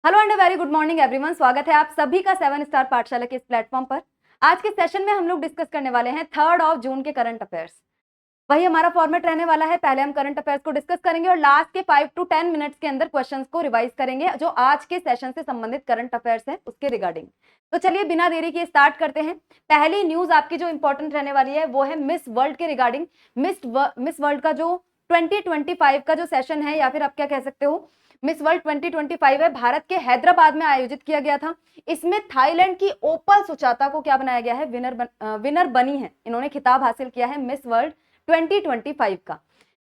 Hello and very good morning everyone. स्वागत है आप सभी का 7 स्टार पाठशाला के इस प्लेटफॉर्म पर। आज के सेशन में हम लोग डिस्कस करने वाले हैं 3 जून के करंट अफेयर्स। वही हमारा फॉर्मेट रहने वाला है। पहले हम करंट अफेयर्स को डिस्कस करेंगे और लास्ट के 5 to 10 मिनट्स के अंदर क्वेश्चंस को रिवाइज करेंगे जो आज के सेशन से संबंधित करंट अफेयर्स है उसके रिगार्डिंग। तो चलिए बिना देरी के स्टार्ट करते हैं। पहली न्यूज आपकी जो इंपॉर्टेंट रहने वाली है वो है मिस वर्ल्ड के रिगार्डिंग। मिस वर्ल्ड का जो 2025 का जो सेशन है या फिर आप क्या कह सकते हो मिस वर्ल्ड 2025 है, भारत के हैदराबाद में आयोजित किया गया था। इसमें थाईलैंड की ओपल सुचाता को क्या बनाया गया है, विनर बनी है। इन्होंने खिताब हासिल किया है मिस वर्ल्ड 2025 का।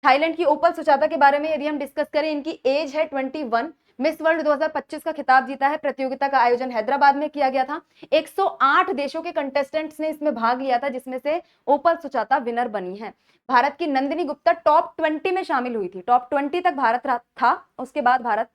थाईलैंड की ओपल सुचाता के बारे में यदि हम डिस्कस करें, इनकी एज है 21। मिस वर्ल्ड 2025 का खिताब जीता है। प्रतियोगिता का आयोजन हैदराबाद में किया गया था। 108 देशों के कंटेस्टेंट्स ने इसमें भाग लिया था, जिसमें से ओपल सुचाता विनर बनी है। भारत की नंदिनी गुप्ता टॉप 20 में शामिल हुई थी। टॉप 20 तक भारत था, उसके बाद भारत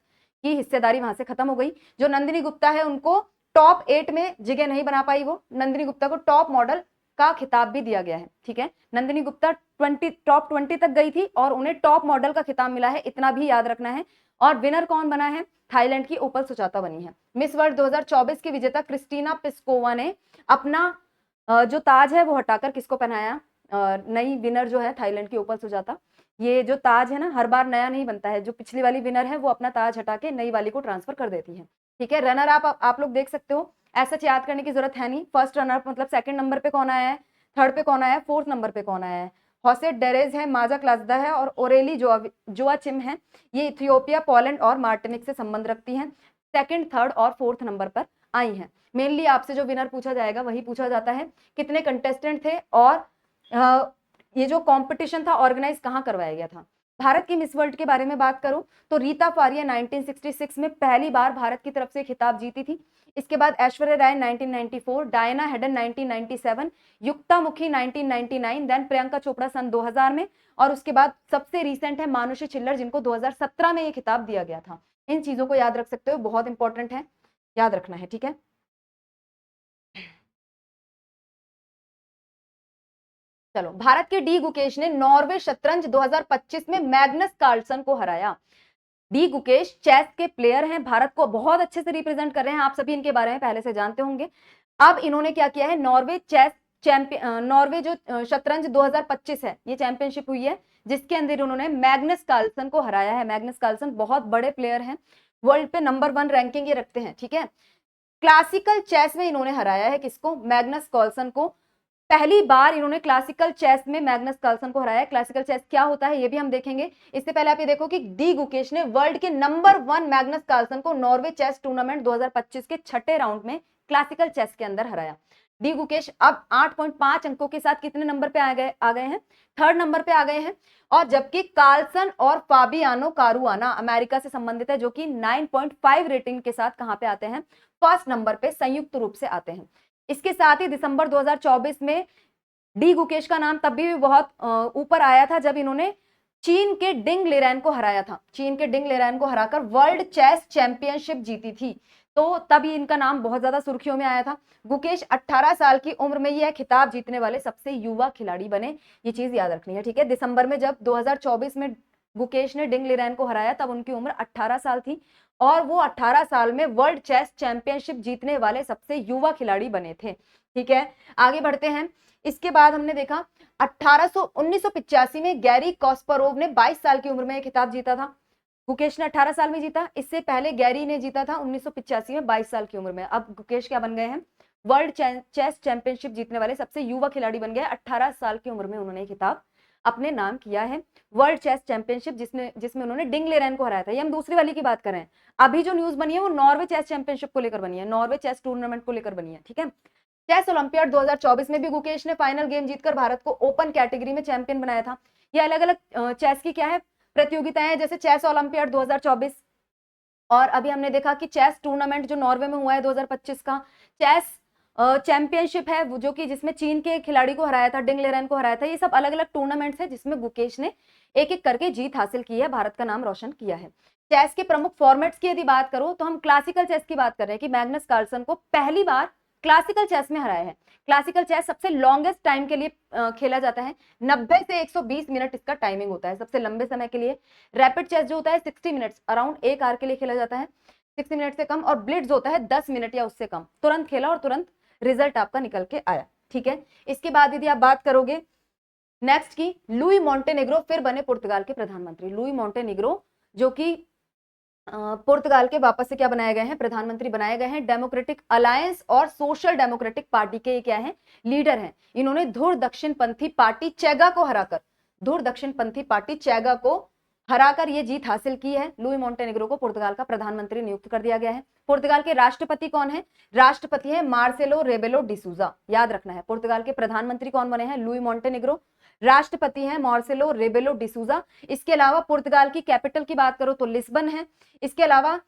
की हिस्सेदारी वहां से खत्म हो गई। जो नंदिनी गुप्ता है उनको टॉप 8 में जगह नहीं बना पाई। वो नंदिनी गुप्ता को टॉप मॉडल का खिताब भी दिया गया है। ठीक है, नंदिनी गुप्ता टॉप 20 तक गई थी और उन्हें टॉप मॉडल का खिताब मिला है, इतना भी याद रखना है। और विनर कौन बना है? थाईलैंड की ओपल सुचाता बनी है। मिस वर्ल्ड 2024 की विजेता क्रिस्टीना पिस्कोवा ने अपना जो ताज है वो हटाकर किसको पहनाया? नई विनर जो है थाईलैंड की ओपल सुजाता। ये जो ताज है ना, हर बार नया नहीं बनता है। जो पिछली वाली विनर है वो अपना ताज हटा के नई वाली को ट्रांसफर कर देती है। ठीक है, रनर आप लोग देख सकते हो, ऐसा याद करने की जरूरत है नहीं। फर्स्ट रनर मतलब सेकंड नंबर पे कौन आया है, थर्ड पे कौन आया है, फोर्थ नंबर पे कौन आया है। हॉसेट डेरेज है, माजा क्लाजदा है और ओरेली जोआचिम है। ये इथियोपिया, पोलैंड और मार्टिनिक से संबंध रखती हैं। सेकंड, थर्ड और फोर्थ नंबर पर आई हैं। मेनली आपसे जो विनर पूछा जाएगा वही पूछा जाता है, कितने कंटेस्टेंट थे और ये जो कंपटीशन था ऑर्गेनाइज कहाँ करवाया गया था। भारत की मिस वर्ल्ड के बारे में बात करूं तो रीता फारिया 1966 में पहली बार भारत की तरफ से खिताब जीती थी। इसके बाद ऐश्वर्या राय 1994, डायना हेडन 1997, युक्ता मुखी 1999, देन प्रियंका चोपड़ा सन 2000 में और उसके बाद सबसे रिसेंट है मानुषी छिल्लर, जिनको 2017 में ये खिताब दिया गया था। इन चीजों को याद रख सकते हो, बहुत इंपॉर्टेंट है, याद रखना है। ठीक है, चलो, भारत के डी गुकेश ने नॉर्वे शतरंज 2025 में मैग्नस कार्लसन को हराया। डी गुकेश चेस के प्लेयर हैं, भारत को बहुत अच्छे से रिप्रेजेंट कर रहे हैं। आप सभी इनके बारे में पहले से जानते होंगे। अब इन्होंने क्या किया है, नॉर्वे चेस चैंपियन, नॉर्वे जो शतरंज 2025 है ये चैंपियनशिप हुई है, जिसके अंदर उन्होंने मैग्नस कार्लसन को हराया है। मैग्नस कार्लसन बहुत बड़े प्लेयर हैं, वर्ल्ड पे नंबर 1 रैंकिंग ये रखते हैं। ठीक है, क्लासिकल चेस में इन्होंने हराया है किसको? मैग्नस कार्लसन को। पहली बार इन्होंने क्लासिकल चेस में मैग्नस कार्लसन को हराया। क्लासिकल चेस क्या होता है ये भी हम देखेंगे। इससे पहले आप ये देखो कि डी गुकेश ने वर्ल्ड के नंबर 1 मैग्नस कार्लसन को नॉर्वे चेस टूर्नामेंट 2025 के छठे राउंड में क्लासिकल चेस के अंदर हराया। डी गुकेश अब 8.5 अंकों के साथ कितने नंबर पे आ गए हैं? थर्ड नंबर पे आ गए हैं। और जबकि कार्लसन और फाबियानो कारुआना अमेरिका से संबंधित है, जो कि 9.5 रेटिंग के साथ कहां पे आते हैं? फर्स्ट नंबर पे संयुक्त रूप से आते हैं। इसके साथ ही दिसंबर 2024 में डी गुकेश का नाम तब भी बहुत ऊपर आया था जब इन्होंने चीन के डिंग लेरैन को हराया था। चीन के डिंग लेरैन को हराकर वर्ल्ड चेस चैंपियनशिप जीती थी, तो तब ही इनका नाम बहुत ज्यादा सुर्खियों में आया था। गुकेश 18 साल की उम्र में यह खिताब जीतने वाले सबसे युवा खिलाड़ी बने। ये चीज याद रखनी है। ठीक है, दिसंबर में जब 2024 में गुकेश ने डिंग लेरैन को हराया तब उनकी उम्र 18 साल थी और वो 18 साल में वर्ल्ड चेस चैंपियनशिप जीतने वाले सबसे युवा खिलाड़ी बने थे। ठीक है, आगे बढ़ते हैं। इसके बाद हमने देखा 1985 में गैरी कॉस्परोव ने 22 साल की उम्र में खिताब जीता था। गुकेश ने 18 साल में जीता, इससे पहले गैरी ने जीता था 1985 में 22 साल की उम्र में। अब गुकेश क्या बन गए हैं? वर्ल्ड चेस चैंपियनशिप जीतने वाले सबसे युवा खिलाड़ी बन गए। 18 साल की उम्र में उन्होंने खिताब अपने नाम किया है। वर्ल्ड चेस चैंपियनशिप जिसमें उन्होंने डिंग लेरैन को हराया था। ये हम दूसरी वाली की बात कर रहे हैं। अभी जो न्यूज बनी है वो नॉर्वे चेस चैंपियनशिप को लेकर बनी है, नॉर्वे चेस टूर्नामेंट को लेकर बनी है। ठीक है, चेस ओलंपियाड 2024 में भी गुकेश ने फाइनल गेम जीतकर भारत को ओपन कैटेगरी में चैंपियन बनाया था। ये अलग अलग चेस की क्या है, प्रतियोगिताएं हैं, जैसे चेस ओलंपियाड 2024 और अभी हमने देखा कि चेस टूर्नामेंट जो नॉर्वे में हुआ है 2025 का चेस चैंपियनशिप है, जो कि जिसमें चीन के खिलाड़ी को हराया था, डिंग लेरैन को हराया था। ये सब अलग अलग टूर्नामेंट्स है जिसमें गुकेश ने एक एक करके जीत हासिल की है, भारत का नाम रोशन किया है। चेस के प्रमुख फॉर्मेट्स की यदि बात करो तो हम क्लासिकल चेस की बात कर रहे हैं कि मैग्नस कार्लसन को पहली बार क्लासिकल चेस में हराया है। क्लासिकल चेस सबसे लॉन्गेस्ट टाइम के लिए खेला जाता है, 90 से 120 मिनट इसका टाइमिंग होता है सबसे लंबे समय के लिए। रैपिड चेस जो होता है 60 मिनट्स, अराउंड 1 आवर के लिए खेला जाता है। 60 मिनट से कम, और ब्लिट्ज होता है 10 मिनट या उससे कम। तुरंत खेला और तुरंत रिजल्ट आपका निकल के आया, ठीक है। इसके बाद यदि आप बात करोगे नेक्स्ट की, लुई मॉन्टेनेग्रो फिर बने पुर्तगाल के प्रधानमंत्री। लुई मॉन्टेनेग्रो जो कि पुर्तगाल के वापस से क्या बनाए गए हैं, प्रधानमंत्री बनाए गए हैं। डेमोक्रेटिक अलायंस और सोशल डेमोक्रेटिक पार्टी के क्या है, लीडर हैं। इन्होंने धुर दक्षिणपंथी पार्टी चेगा को हराकर, धुर दक्षिणपंथी पार्टी चेगा को हराकर ये जीत हासिल की है। लुई मॉन्टेनेग्रो को पुर्तगाल का प्रधानमंत्री नियुक्त कर दिया गया है। पुर्तगाल के राष्ट्रपति कौन है, राष्ट्रपति है मार्सेलो रेबेलो डिसूजा, याद रखना है। पुर्तगाल के प्रधानमंत्री कौन बने हैं, लुई मॉन्टेनेग्रो, राष्ट्रपति हैं मार्सेलो रेबेलो डिसूजा। इसके अलावा पुर्तगाल की कैपिटल की बात करो तो लिस्बन है। इसके अलावा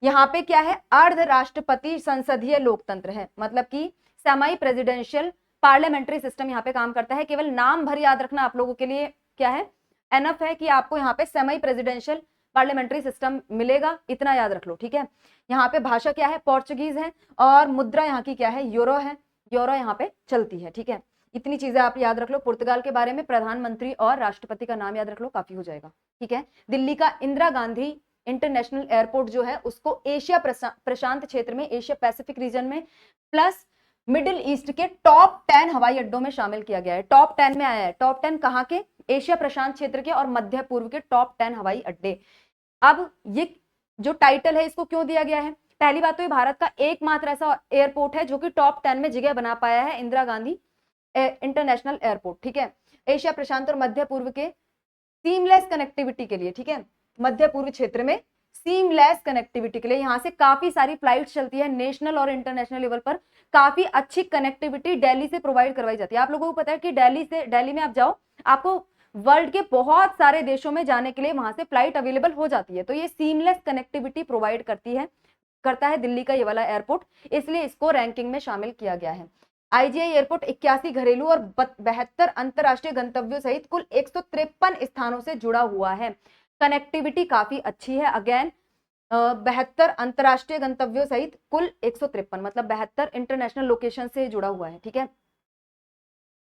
यहाँ पे क्या है, अर्ध राष्ट्रपति संसदीय लोकतंत्र है, मतलब कि सेमी प्रेसिडेंशियल पार्लियामेंट्री सिस्टम यहाँ पे काम करता है। केवल नाम भर याद रखना आप लोगों के लिए क्या है, एनफ है कि आपको यहाँ पे सेमी प्रेसिडेंशियल पार्लियामेंट्री सिस्टम मिलेगा, इतना याद रख लो, ठीक है। यहाँ पे भाषा क्या है, पोर्चुगीज है, और मुद्रा यहाँ की क्या है, यूरो है, यूरो यहाँ पे चलती है, ठीक है। इतनी चीजें आप याद रख लो पुर्तगाल के बारे में, प्रधानमंत्री और राष्ट्रपति का नाम याद रख लो, काफी हो जाएगा, ठीक है। दिल्ली का इंदिरा गांधी इंटरनेशनल एयरपोर्ट जो है उसको एशिया प्रशांत क्षेत्र में, एशिया पैसिफिक रीजन में प्लस मिडिल ईस्ट के टॉप 10 हवाई अड्डों में शामिल किया गया है। टॉप 10 में आया है। टॉप 10 कहाँ के, एशिया प्रशांत क्षेत्र के और मध्य पूर्व के टॉप 10 हवाई अड्डे। अब ये जो टाइटल है इसको क्यों दिया गया है, पहली बात तो ये भारत का एकमात्र ऐसा एयरपोर्ट है जो कि टॉप 10 में जगह बना पाया है, इंदिरा गांधी इंटरनेशनल एयरपोर्ट, ठीक है। एशिया प्रशांत और मध्य पूर्व के सीमलेस कनेक्टिविटी के लिए, ठीक है, मध्य पूर्व क्षेत्र में सीमलेस कनेक्टिविटी के लिए यहाँ से काफी सारी फ्लाइट चलती है, नेशनल और इंटरनेशनल लेवल पर काफी अच्छी कनेक्टिविटी दिल्ली से प्रोवाइड करवाई जाती है। आप लोगों को पता है कि दिल्ली में आप जाओ, आपको वर्ल्ड के बहुत सारे देशों में जाने के लिए वहां से फ्लाइट अवेलेबल हो जाती है। तो ये सीमलेस कनेक्टिविटी प्रोवाइड करता है दिल्ली का ये वाला एयरपोर्ट, इसलिए इसको रैंकिंग में शामिल किया गया है। आईजीआई एयरपोर्ट 81 घरेलू और 72 अंतरराष्ट्रीय गंतव्यों सहित कुल 153 स्थानों से जुड़ा हुआ है। कनेक्टिविटी काफी अच्छी है। अगेन 72 अंतरराष्ट्रीय गंतव्यों सहित कुल 153, मतलब 72 इंटरनेशनल लोकेशन से जुड़ा हुआ है, ठीक है।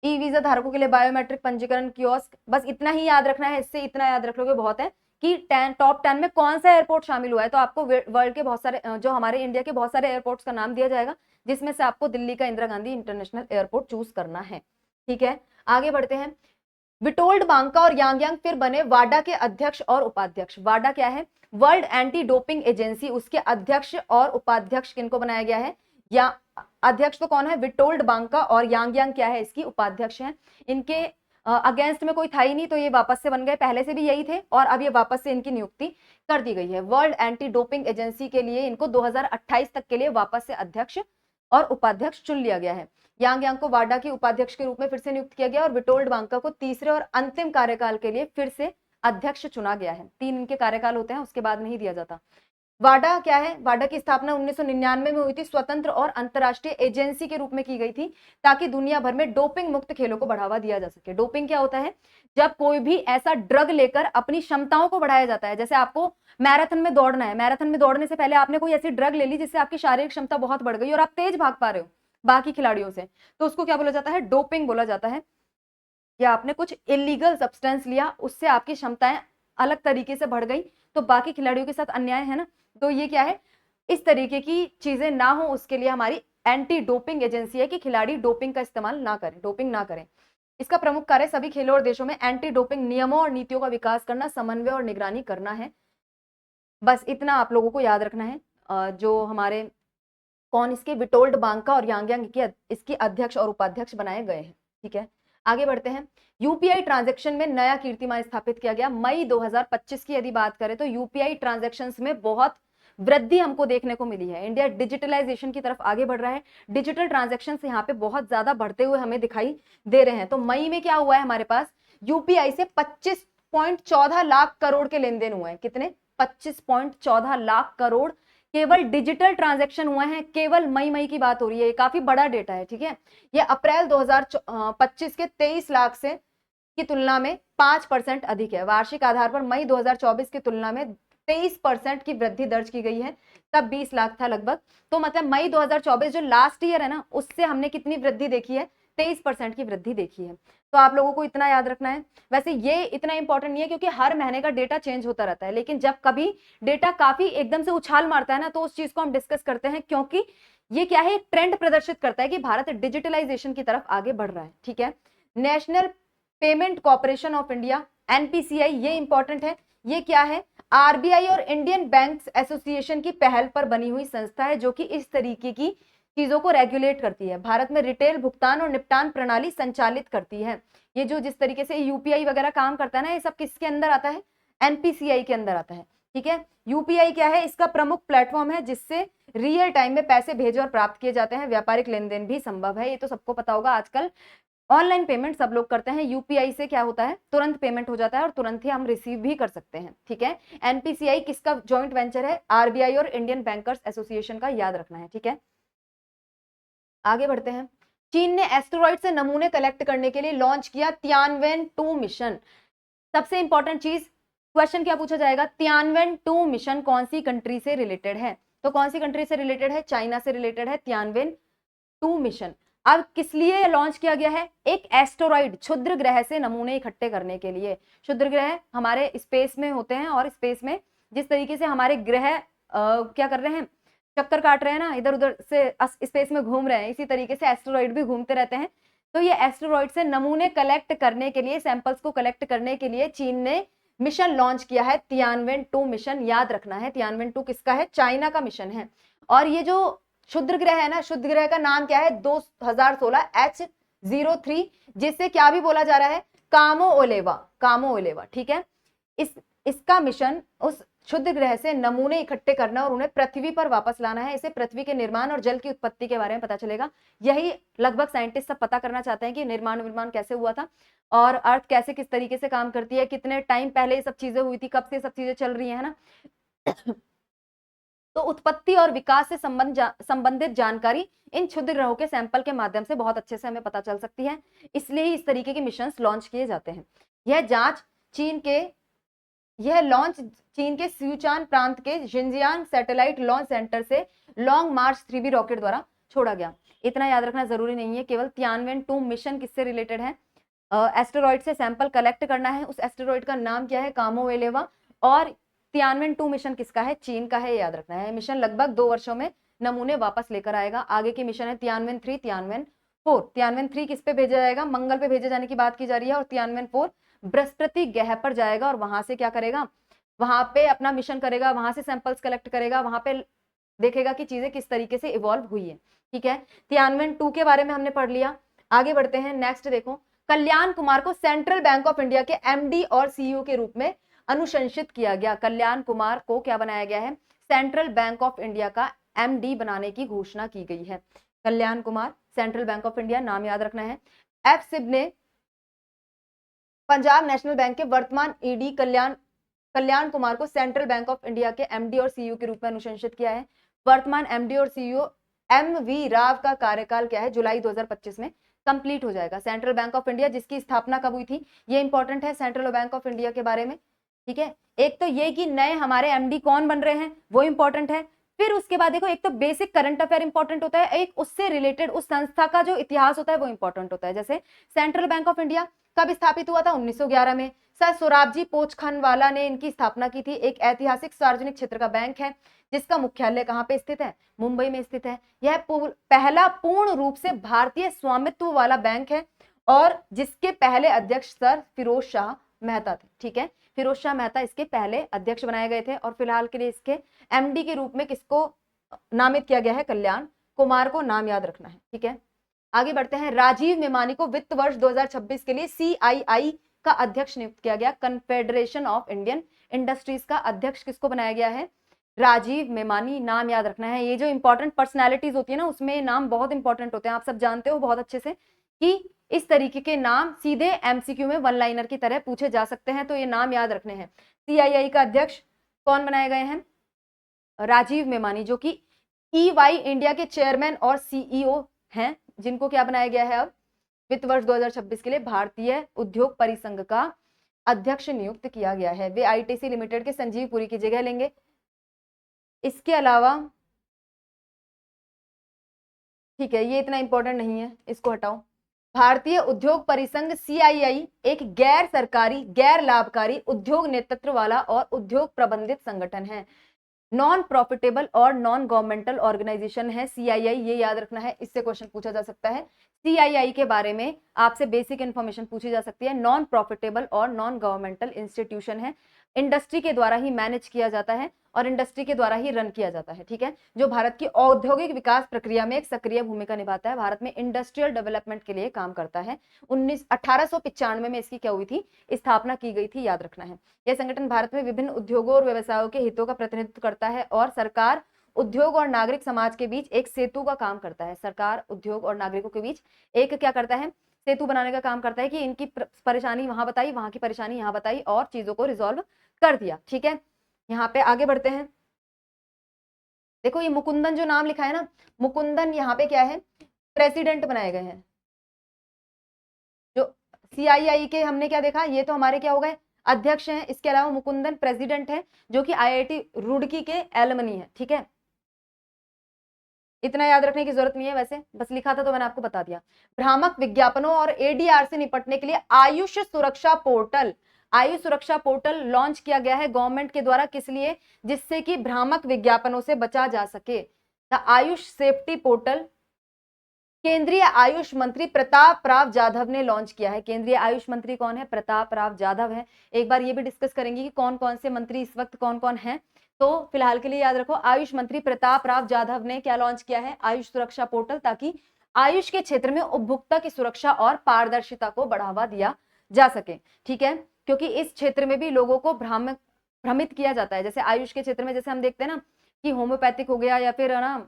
ई वीजा धारकों के लिए बायोमेट्रिक पंजीकरण कियोस्क, बस इतना ही याद रखना है, इससे इतना याद रख लोगे बहुत है कि टॉप 10 में कौन सा एयरपोर्ट शामिल हुआ है। तो आपको वर्ल्ड के बहुत सारे, जो हमारे इंडिया के बहुत सारे एयरपोर्ट्स का नाम दिया जाएगा, जिसमें से आपको दिल्ली का Indira Gandhi international airport choose करना है, ठीक है। आगे बढ़ते हैं। विटोल्ड बांका और यांग फिर बने वाडा के अध्यक्ष और उपाध्यक्ष। वाडा क्या है, वर्ल्ड एंटी डोपिंग एजेंसी, उसके अध्यक्ष और उपाध्यक्ष किनको बनाया गया है, या अध्यक्ष तो कौन है, विटोल्ड बांका, और यांग क्या है, इसकी उपाध्यक्ष हैं। इनके अगेंस्ट में कोई था ही नहीं, तो ये वापस से बन गए, पहले से भी यही थे और अब ये वापस से इनकी नियुक्ति कर दी गई है। वर्ल्ड एंटी डोपिंग एजेंसी के लिए इनको 2028 तक के लिए वापस से अध्यक्ष और उपाध्यक्ष चुन लिया गया है। यांग को वाडा के उपाध्यक्ष के रूप में फिर से नियुक्त किया गया और विटोल्ड बांका को तीसरे और अंतिम कार्यकाल के लिए फिर से अध्यक्ष चुना गया है। 3 इनके कार्यकाल होते हैं, उसके बाद नहीं दिया जाता। वाडा क्या है, वाडा की स्थापना 1999 में हुई थी, स्वतंत्र और अंतरराष्ट्रीय एजेंसी के रूप में की गई थी ताकि दुनिया भर में डोपिंग मुक्त खेलों को बढ़ावा दिया जा सके। डोपिंग क्या होता है, जब कोई भी ऐसा ड्रग लेकर अपनी क्षमताओं को बढ़ाया जाता है। जैसे आपको मैराथन में दौड़ना है, मैराथन में दौड़ने से पहले आपने कोई ऐसी ड्रग ले ली जिससे आपकी शारीरिक क्षमता बहुत बढ़ गई और आप तेज भाग पा रहे हो बाकी खिलाड़ियों से, तो उसको क्या बोला जाता है, डोपिंग बोला जाता है। या आपने कुछ इलीगल सब्सटेंस लिया, उससे आपकी क्षमताएं अलग तरीके से बढ़ गई, तो बाकी खिलाड़ियों के साथ अन्याय है ना, तो ये क्या है, इस तरीके की चीजें ना हो उसके लिए हमारी एंटी डोपिंग एजेंसी है कि खिलाड़ी डोपिंग का इस्तेमाल ना करें, डोपिंग ना करें। इसका प्रमुख कार्य सभी खेलों और देशों में एंटी डोपिंग नियमों और नीतियों का विकास करना, समन्वय और निगरानी करना है। बस इतना आप लोगों को याद रखना है। जो हमारे कौन इसके विटोल्ड बांका और यांग इसकी अध्यक्ष और उपाध्यक्ष बनाए गए हैं, ठीक है। आगे बढ़ते हैं। यूपीआई ट्रांजैक्शन में नया कीर्तिमान स्थापित किया गया। मई 2025 की यदि बात करें तो यूपीआई ट्रांजैक्शंस में बहुत वृद्धि हमको देखने को मिली है। इंडिया डिजिटलाइजेशन की तरफ आगे बढ़ रहा है, डिजिटल ट्रांजैक्शंस यहाँ पे बहुत ज्यादा बढ़ते हुए हमें दिखाई दे रहे हैं। तो मई में क्या हुआ है, हमारे पास यूपीआई से 25.14 लाख करोड़ के लेन देन हुए हैं। कितने, 25.14 लाख करोड़ केवल डिजिटल ट्रांजैक्शन हुए हैं। केवल मई की बात हो रही है, काफी बड़ा डेटा है, ठीक है। ये अप्रैल 2025 के 23 लाख से की तुलना में 5% अधिक है। वार्षिक आधार पर मई 2024 की तुलना में 23% की वृद्धि दर्ज की गई है, तब 20 लाख था लगभग। तो मतलब मई 2024 जो लास्ट ईयर है ना, उससे हमने कितनी वृद्धि देखी है, 23% की वृद्धि देखी है। तो आप लोगों को इतना याद रखना है। वैसे ये इतना इंपॉर्टेंट नहीं है क्योंकि हर महीने का डेटा चेंज होता रहता है, लेकिन जब कभी डेटा काफी एकदम से उछाल मारता है ना, तो उस चीज को हम डिस्कस करते हैं, क्योंकि ये क्या है, एक ट्रेंड प्रदर्शित करता है कि भारत डिजिटलाइजेशन की तरफ आगे बढ़ रहा है। ठीक है, national payment corporation of India, NPCI, ये इंपॉर्टेंट है। ये क्या है, आरबीआई और इंडियन बैंक्स एसोसिएशन की पहल पर बनी हुई संस्था है जो कि इस तरीके की चीजों को रेगुलेट करती है। भारत में रिटेल भुगतान और निपटान प्रणाली संचालित करती है। ये जो जिस तरीके से यूपीआई वगैरह काम करता है ना, ये सब किसके अंदर आता है, एनपीसीआई के अंदर आता है। ठीक है, यूपीआई क्या है, इसका प्रमुख प्लेटफॉर्म है जिससे रियल टाइम में पैसे भेजे और प्राप्त किए जाते हैं, व्यापारिक लेन देन भी संभव है। ये तो सबको पता होगा, आजकल ऑनलाइन पेमेंट सब लोग करते हैं। यूपीआई से क्या होता है, तुरंत पेमेंट हो जाता है और तुरंत ही हम रिसीव भी कर सकते हैं। ठीक है, एनपीसीआई किसका जॉइंट वेंचर है, आरबीआई और इंडियन बैंकर्स एसोसिएशन का, याद रखना है। ठीक है, आगे बढ़ते हैं। चीन ने एस्टेरॉइड से नमूने कलेक्ट करने के लिए लॉन्च किया तियानवेन-2 मिशन। सबसे इंपॉर्टेंट चीज, क्वेश्चन क्या पूछा जाएगा, तियानवेन-2 मिशन कौन सी कंट्री से रिलेटेड है, तो कौन सी कंट्री से रिलेटेड है, चाइना से रिलेटेड है तियानवेन-2 मिशन। अब किस लिए लॉन्च किया गया है, एक एस्टेरॉइड क्षुद्र ग्रह से नमूने इकट्ठे करने के लिए। क्षुद्र ग्रह हमारे स्पेस में होते हैं और स्पेस में जिस तरीके से हमारे ग्रह क्या कर रहे हैं, चक्कर काट रहे हैं ना, इधर उधर से स्पेस में घूम रहे हैं, इसी तरीके से एस्टेरॉइड भी घूमते रहते हैं। तो ये एस्टेरॉइड से नमूने कलेक्ट करने के लिए, सैंपल्स को कलेक्ट करने के लिए चीन ने मिशन लॉन्च किया है, तियानवेन-2 मिशन। याद रखना है, तियानवेन-2 किसका है, चाइना का मिशन है। और ये जो क्षुद्र ग्रह है ना, क्षुद्र ग्रह का नाम क्या है, 2016 H03, जिससे क्या भी बोला जा रहा है, कामो ओलेवा, कामो ओलेवा। ठीक है, इसका मिशन उस क्षुद्र ग्रह से नमूने इकट्ठे करना और उन्हें पृथ्वी पर वापस लाना है। इसे पृथ्वी के निर्माण और जल की उत्पत्ति के बारे में पता चलेगा। यही लगभग साइंटिस्ट सब पता करना चाहते हैं कि निर्माण कैसे हुआ था और अर्थ कैसे किस तरीके से काम करती है, कितने टाइम पहले ये सब चीजें हुई थी, कब से सब चीजें चल रही है ना। तो उत्पत्ति और विकास से संबंधित जानकारी इन क्षुद्र ग्रहों के सैंपल के माध्यम से बहुत अच्छे से हमें पता चल सकती है। इसलिए ही इस तरीके के मिशन लॉन्च किए जाते हैं। यह लॉन्च चीन के सियुचान प्रांत के जिनजियांग सैटेलाइट लॉन्च सेंटर से लॉन्ग मार्च 3B रॉकेट द्वारा छोड़ा गया। इतना याद रखना जरूरी नहीं है, केवल तियानवेन-2 मिशन किससे रिलेटेड है, एस्टेरॉइड से सैंपल कलेक्ट करना है। उस एस्टेरॉइड का नाम क्या है, कामोवेलेवा। और तियानवेन-2 मिशन किसका है, चीन का है, याद रखना है। मिशन लगभग 2 वर्षों में नमूने वापस लेकर आएगा। आगे की मिशन है तियानवेन-3, तियानवेन-4। तियानवेन-3 किस पे भेजा जाएगा, मंगल पे भेजे जाने की बात की जा रही है, और तियानवेन-4 बृहस्पति ग्रह पर जाएगा और वहां से क्या करेगा, वहां पे अपना मिशन करेगा, वहां से सैंपल्स कलेक्ट करेगा, वहां पे देखेगा कि चीजें किस तरीके से इवॉल्व हुई है। ठीक है, तियानवेन-2 के बारे में हमने पढ़ लिया। आगे बढ़ते हैं, नेक्स्ट देखो, कल्याण कुमार को सेंट्रल बैंक ऑफ इंडिया के एमडी और सीईओ के रूप में अनुशंसित किया गया। कल्याण कुमार को क्या बनाया गया है, सेंट्रल बैंक ऑफ इंडिया का एमडी बनाने की घोषणा की गई है। Kalyan Kumar, Central Bank of India, नाम याद रखना है। एफसिब ने पंजाब नेशनल बैंक के वर्तमान ईडी कल्याण कुमार को सेंट्रल बैंक ऑफ इंडिया के एमडी और सीईओ के रूप में अनुशंसित किया है। वर्तमान एमडी और सीईओ एमवी राव का कार्यकाल क्या है, जुलाई 2025 में कंप्लीट हो जाएगा। सेंट्रल बैंक ऑफ इंडिया जिसकी स्थापना कब हुई थी, ये इंपॉर्टेंट है सेंट्रल बैंक ऑफ इंडिया के बारे में। ठीक है, एक तो ये कि नए हमारे एमडी कौन बन रहे हैं वो इंपॉर्टेंट है। फिर उसके बाद देखो, एक तो बेसिक करंट अफेयर इंपॉर्टेंट होता है, एक उससे रिलेटेड उस संस्था का जो इतिहास होता है वो इंपॉर्टेंट होता है। जैसे सेंट्रल बैंक ऑफ इंडिया कब स्थापित हुआ था, 1911 में। सर सोराबजी पोचखनवाला ने इनकी स्थापना की थी। एक ऐतिहासिक सार्वजनिक क्षेत्र का बैंक है जिसका मुख्यालय कहाँ पे स्थित है, मुंबई में स्थित है। यह पहला पूर्ण रूप से भारतीय स्वामित्व वाला बैंक है और जिसके पहले अध्यक्ष सर फिरोज शाह मेहता थे। ठीक है, फिरोज शाह मेहता इसके पहले अध्यक्ष बनाए गए थे और फिलहाल के लिए इसके एमडी के रूप में किसको नामित किया गया है, कल्याण कुमार को, नाम याद रखना है। ठीक है, आगे बढ़ते हैं। राजीव मेमानी को वित्त वर्ष 2026 के लिए सीआईआई का अध्यक्ष नियुक्त किया गया। कन्फेडरेशन ऑफ इंडियन इंडस्ट्रीज का अध्यक्ष किसको बनाया गया है, राजीव मेमानी, नाम याद रखना है। ये जो इंपॉर्टेंट पर्सनैलिटीज होती है ना, उसमें नाम बहुत इंपॉर्टेंट होते हैं। आप सब जानते हो बहुत अच्छे से कि इस तरीके के नाम सीधे एमसीक्यू में वन लाइनर की तरह पूछे जा सकते हैं, तो ये नाम याद रखने हैं। सीआईआई का अध्यक्ष कौन बनाए गए हैं, राजीव मेमानी, जो कि ईवाई इंडिया के चेयरमैन और सीईओ हैं, जिनको क्या बनाया गया है अब वित्त वर्ष 2026 के लिए भारतीय उद्योग परिसंघ का अध्यक्ष नियुक्त किया गया है। वे आईटीसी लिमिटेड के संजीव पुरी की जगह लेंगे। इसके अलावा ठीक है, ये इतना इंपॉर्टेंट नहीं है, इसको हटाओ। भारतीय उद्योग परिसंघ CII एक गैर सरकारी, गैर लाभकारी, उद्योग नेतृत्व वाला और उद्योग प्रबंधित संगठन है। नॉन प्रॉफिटेबल और नॉन गवर्नमेंटल ऑर्गेनाइजेशन है CII, ये याद रखना है, इससे क्वेश्चन पूछा जा सकता है। CII के बारे में आपसे बेसिक इंफॉर्मेशन पूछी जा सकती है। नॉन प्रॉफिटेबल और नॉन गवर्नमेंटल इंस्टीट्यूशन है, इंडस्ट्री के द्वारा ही मैनेज किया जाता है और इंडस्ट्री के द्वारा ही रन किया जाता है, ठीक है, जो भारत की औद्योगिक विकास प्रक्रिया में एक सक्रिय भूमिका निभाता है, भारत में इंडस्ट्रियल डेवलपमेंट के लिए काम करता है। 1895 में इसकी क्या हुई थी, स्थापना की गई थी, याद रखना है। यह संगठन भारत में विभिन्न उद्योगों और व्यवसायों के हितों का प्रतिनिधित्व करता है और सरकार, उद्योग और नागरिक समाज के बीच एक सेतु का काम करता है। सरकार, उद्योग और नागरिकों के बीच एक क्या करता है, सेतु बनाने का काम करता है कि इनकी परेशानी वहां बताई, वहां की परेशानी यहाँ बताई और चीजों को रिजॉल्व कर दिया, ठीक है। यहाँ पे आगे बढ़ते हैं। देखो ये मुकुंदन जो नाम लिखा है ना, मुकुंदन यहाँ पे क्या है, प्रेसिडेंट बनाए गए हैं। जो CII के हमने क्या देखा, ये तो हमारे क्या हो गए, अध्यक्ष हैं। इसके अलावा मुकुंदन प्रेसिडेंट है, जो कि IIT रुड़की के एलमनी है, ठीक है। इतना याद रखने की जरूरत नहीं है, वैसे बस लिखा था तो मैंने आपको बता दिया। भ्रामक विज्ञापनों और ADR से निपटने के लिए आयुष सुरक्षा पोर्टल, आयुष सुरक्षा पोर्टल लॉन्च किया गया है गवर्नमेंट के द्वारा, किस लिए, जिससे कि भ्रामक विज्ञापनों से बचा जा सके। द आयुष सेफ्टी पोर्टल केंद्रीय आयुष मंत्री प्रताप राव जाधव ने लॉन्च किया है। केंद्रीय आयुष मंत्री कौन है, प्रताप राव जाधव है। एक बार ये भी डिस्कस करेंगे कि कौन कौन से मंत्री इस वक्त कौन कौन है। तो फिलहाल के लिए याद रखो, आयुष मंत्री प्रताप राव जाधव ने क्या लॉन्च किया है, आयुष सुरक्षा पोर्टल, ताकि आयुष के क्षेत्र में उपभोक्ता की सुरक्षा और पारदर्शिता को बढ़ावा दिया जा सके, ठीक है। क्योंकि इस क्षेत्र में भी लोगों को भ्रमित किया जाता है। जैसे आयुष के क्षेत्र में जैसे हम देखते हैं ना कि होम्योपैथिक हो गया या फिर है ना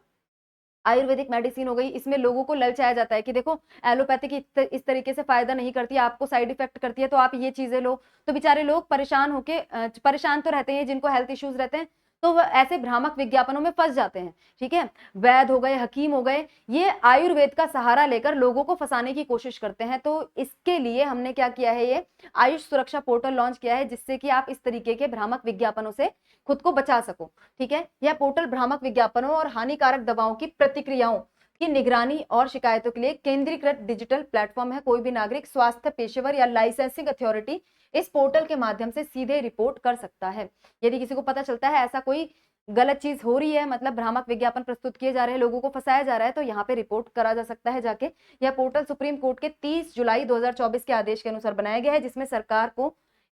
आयुर्वेदिक मेडिसिन हो गई, इसमें लोगों को ललचाया जाता है कि देखो एलोपैथिक इस तरीके से फायदा नहीं करती है, आपको साइड इफेक्ट करती है, तो आप ये चीजें लो। तो बेचारे लोग परेशान होके परेशान तो रहते हैं, जिनको हेल्थ इश्यूज रहते हैं, तो वह ऐसे भ्रामक विज्ञापनों में फंस जाते हैं, ठीक है। वैद्य हो गए, हकीम हो गए, ये आयुर्वेद का सहारा लेकर लोगों को फंसाने की कोशिश करते हैं। तो इसके लिए हमने क्या किया है, ये आयुष सुरक्षा पोर्टल लॉन्च किया है, जिससे कि आप इस तरीके के भ्रामक विज्ञापनों से खुद को बचा सको, ठीक है। यह पोर्टल भ्रामक विज्ञापनों और हानिकारक दवाओं की प्रतिक्रियाओं की निगरानी और शिकायतों के लिए केंद्रीकृत डिजिटल प्लेटफॉर्म है। कोई भी नागरिक, स्वास्थ्य पेशेवर या लाइसेंसिंग अथॉरिटी इस पोर्टल के माध्यम से सीधे रिपोर्ट कर सकता है। यदि किसी को पता चलता है ऐसा कोई गलत चीज हो रही है, मतलब भ्रामक विज्ञापन प्रस्तुत किए जा रहे हैं, लोगों को फंसाया जा रहा है, तो यहाँ पे रिपोर्ट करा जा सकता है जाके। यह पोर्टल सुप्रीम कोर्ट के 30 जुलाई 2024 के आदेश के अनुसार बनाया गया है, जिसमें सरकार को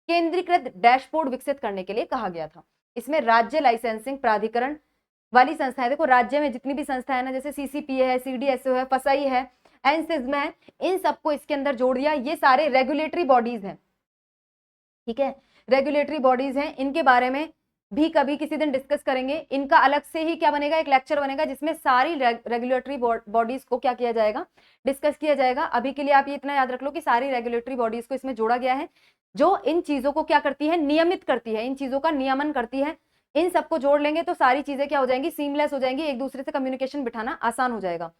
केंद्रीकृत डैशबोर्ड विकसित करने के लिए कहा गया था। इसमें राज्य लाइसेंसिंग प्राधिकरण वाली संस्थाएं, देखो राज्य में जितनी भी संस्थाएं ना, जैसे CCPA है, CDSO है, फसाई है, एनसिज्म है, इन सबको इसके अंदर जोड़ दिया। ये सारे रेगुलेटरी बॉडीज हैं, ठीक है, रेगुलेटरी बॉडीज हैं। इनके बारे में भी कभी किसी दिन डिस्कस करेंगे। इनका अलग से ही क्या बनेगा, एक लेक्चर बनेगा, जिसमें सारी रेगुलेटरी बॉडीज को क्या किया जाएगा, डिस्कस किया जाएगा। अभी के लिए आप ये इतना याद रख लो कि सारी रेगुलेटरी बॉडीज को इसमें जोड़ा गया है, जो इन चीजों को क्या करती है, नियमित करती है, इन चीजों का नियमन करती है। इन सबको जोड़ लेंगे तो सारी चीजें क्या हो जाएंगी, सीमलेस हो जाएंगी, एक दूसरे से कम्युनिकेशन बिठाना आसान हो जाएगा।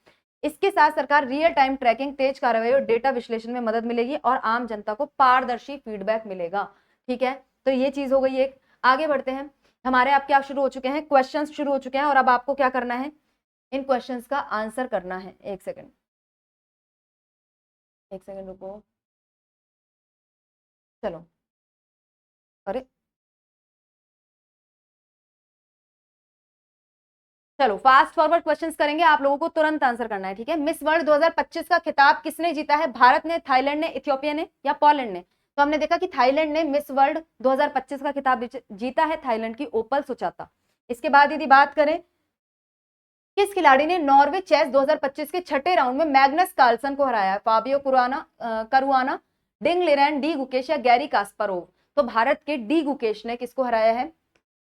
इसके साथ सरकार रियल टाइम ट्रैकिंग, तेज कार्रवाई और डेटा विश्लेषण में मदद मिलेगी और आम जनता को पारदर्शी फीडबैक मिलेगा, ठीक है। तो ये चीज हो गई एक। आगे बढ़ते हैं। हमारे आप क्या शुरू हो चुके हैं, क्वेश्चंस शुरू हो चुके हैं, और अब आपको क्या करना है, इन क्वेश्चंस का आंसर करना है। एक सेकंड रुको, चलो, अरे चलो फास्ट फॉरवर्ड क्वेश्चंस करेंगे, आप लोगों को तुरंत आंसर करना है, ठीक है। मिस वर्ल्ड 2025 का खिताब किसने जीता है, भारत ने, थाईलैंड ने, इथियोपिया ने या पोलैंड ने। तो हमने देखा कि थाईलैंड ने मिस वर्ल्ड 2025 का खिताब जीता है, थाईलैंड की ओपल सुचाता। इसके बाद यदि बात करें, किस खिलाड़ी ने नॉर्वे चेस 2025 के छठे राउंड में मैग्नस कार्लसन को हराया, फाबियो करुआना, डिंग लिरेन, डी गुकेश या गैरी कास्पारोव। तो भारत के डी गुकेश ने किसको हराया है,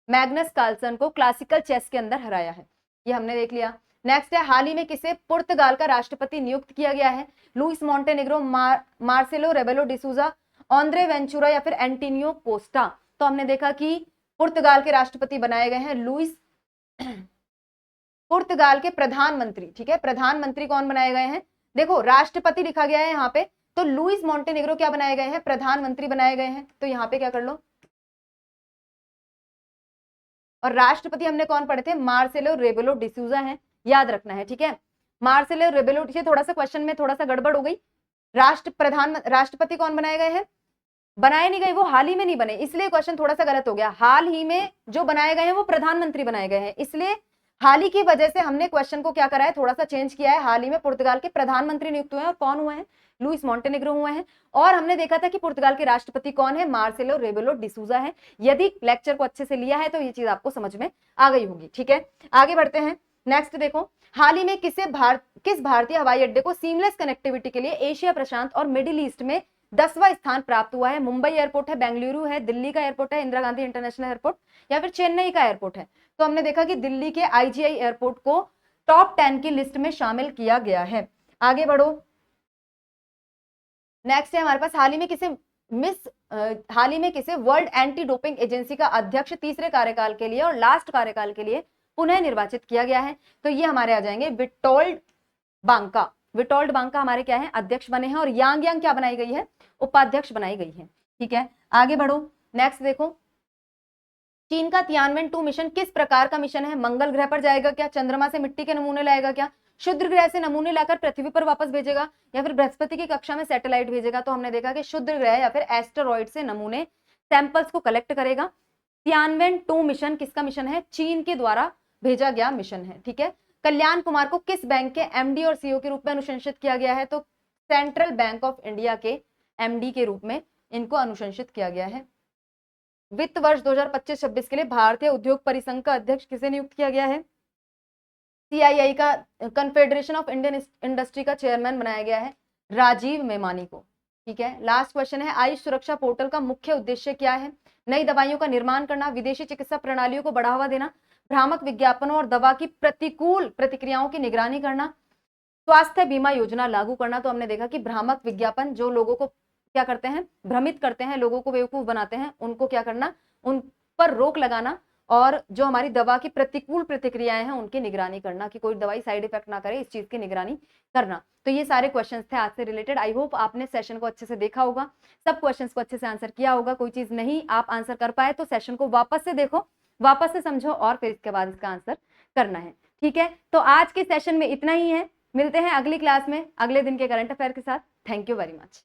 मैग्नस कार्लसन को क्लासिकल चेस के अंदर हराया है, ये हमने देख लिया। नेक्स्ट है, हाल ही में किसे पुर्तगाल का राष्ट्रपति नियुक्त किया गया है, Luis Montenegro, Marcelo Rebelo de Sousa, Andre Ventura या फिर एंटोनियो कोस्टा। तो हमने देखा कि पुर्तगाल के राष्ट्रपति बनाए गए हैं लुइस, पुर्तगाल के प्रधानमंत्री, ठीक है, प्रधानमंत्री कौन बनाए गए हैं, देखो राष्ट्रपति लिखा गया है यहाँ पे, तो लुइस मॉन्टेनेग्रो क्या बनाए गए हैं, प्रधानमंत्री बनाए गए हैं। तो यहाँ पे क्या कर लो, और राष्ट्रपति हमने कौन पढ़े थे, मार्सेलो रेबेलो डिसूजा हैं, याद रखना है, ठीक है। मार्सेलो रेबेलो, थोड़ा सा क्वेश्चन में थोड़ा सा गड़बड़ हो गई, राष्ट्रपति कौन बनाए गए हैं? बनाए नहीं गए, वो हाल ही में नहीं बने, इसलिए क्वेश्चन थोड़ा सा गलत हो गया। हाल ही में जो बनाए गए हैं वो प्रधानमंत्री बनाए गए हैं, इसलिए हाल ही की वजह से हमने क्वेश्चन को क्या करा है, थोड़ा सा चेंज किया है। हाल ही में पुर्तगाल के प्रधानमंत्री नियुक्त हुए हैं, और कौन हुए हैं? लुइस मॉन्टेनेग्रो हुए हैं। और हमने देखा था कि पुर्तगाल के राष्ट्रपति कौन है? मार्सेलो रेबेलो डिसूजा है। यदि लेक्चर को अच्छे से लिया है तो ये चीज आपको समझ में आ गई होगी। ठीक है, आगे बढ़ते हैं। नेक्स्ट देखो, हाल ही में किस भारतीय हवाई अड्डे को सीमलेस कनेक्टिविटी के लिए एशिया प्रशांत और मिडिल ईस्ट में 10वां स्थान प्राप्त हुआ है? मुंबई एयरपोर्ट है, बेंगलुरु है, दिल्ली का एयरपोर्ट है, इंदिरा गांधी इंटरनेशनल एयरपोर्ट, या फिर चेन्नई का एयरपोर्ट है? तो हमने देखा कि दिल्ली के आईजीआई एयरपोर्ट को टॉप 10 की लिस्ट में शामिल किया गया है। आगे बढ़ो, नेक्स्ट है हमारे पास, हाल ही में किसे वर्ल्ड एंटी डोपिंग एजेंसी का अध्यक्ष तीसरे कार्यकाल के लिए और लास्ट कार्यकाल के लिए पुनः निर्वाचित किया गया है? तो ये हमारे आ जाएंगे विटोल्ड बांका। विटोल्ड बांका हमारे क्या है? अध्यक्ष बने हैं। और यांग यांग क्या बनाई गई है? उपाध्यक्ष बनाई गई है। ठीक है, आगे बढ़ो। नेक्स्ट देखो, चीन का तियानवेन-2 मिशन किस प्रकार का मिशन है? मंगल ग्रह पर जाएगा क्या? चंद्रमा से मिट्टी के नमूने लाएगा क्या? शुद्र ग्रह से नमूने लाकर पृथ्वी पर वापस भेजेगा, या फिर बृहस्पति की कक्षा में सैटेलाइट भेजेगा? तो हमने देखा कि शुद्र ग्रह या फिर एस्टेरॉइड से नमूने, सैंपल्स को कलेक्ट करेगा। तियानवेन-2 मिशन किसका मिशन है? चीन के द्वारा भेजा गया मिशन है। ठीक है, कल्याण कुमार को किस बैंक के एमडी और सीईओ के रूप में अनुशंसित किया गया है? तो सेंट्रल बैंक ऑफ इंडिया के एमडी के रूप में इनको अनुशंसित किया गया है। वित्त वर्ष 2025-26 के लिए भारतीय उद्योग परिसंघ का अध्यक्ष किसे नियुक्त किया गया है? सीआईआई का, कन्फेडरेशन ऑफ इंडियन इंडस्ट्री का चेयरमैन बनाया गया है राजीव मेमानी को। ठीक है, लास्ट क्वेश्चन है, आयुष सुरक्षा पोर्टल का मुख्य उद्देश्य क्या है? नई दवाइयों का निर्माण करना, विदेशी चिकित्सा प्रणालियों को बढ़ावा देना, भ्रामक विज्ञापनों और दवा की प्रतिकूल प्रतिक्रियाओं की निगरानी करना, स्वास्थ्य बीमा योजना लागू करना। तो हमने देखा कि भ्रामक विज्ञापन जो लोगों को क्या करते हैं? भ्रमित करते हैं, लोगों को बेवकूफ बनाते हैं, उनको क्या करना? उन पर रोक लगाना, और जो हमारी दवा की प्रतिकूल प्रतिक्रियाएं हैं उनकी निगरानी करना कि कोई दवाई साइड इफेक्ट ना करे, इस चीज की निगरानी करना। तो ये सारे क्वेश्चंस थे आज से रिलेटेड। आई होप आपने सेशन को अच्छे से देखा होगा, सब क्वेश्चंस को अच्छे से आंसर किया होगा। कोई चीज नहीं आप आंसर कर पाए तो सेशन को वापस से देखो, वापस से समझो, और फिर इसके बाद इसका आंसर करना है। ठीक है, तो आज के सेशन में इतना ही है। मिलते हैं अगली क्लास में अगले दिन के करंट अफेयर के साथ। Thank you very much.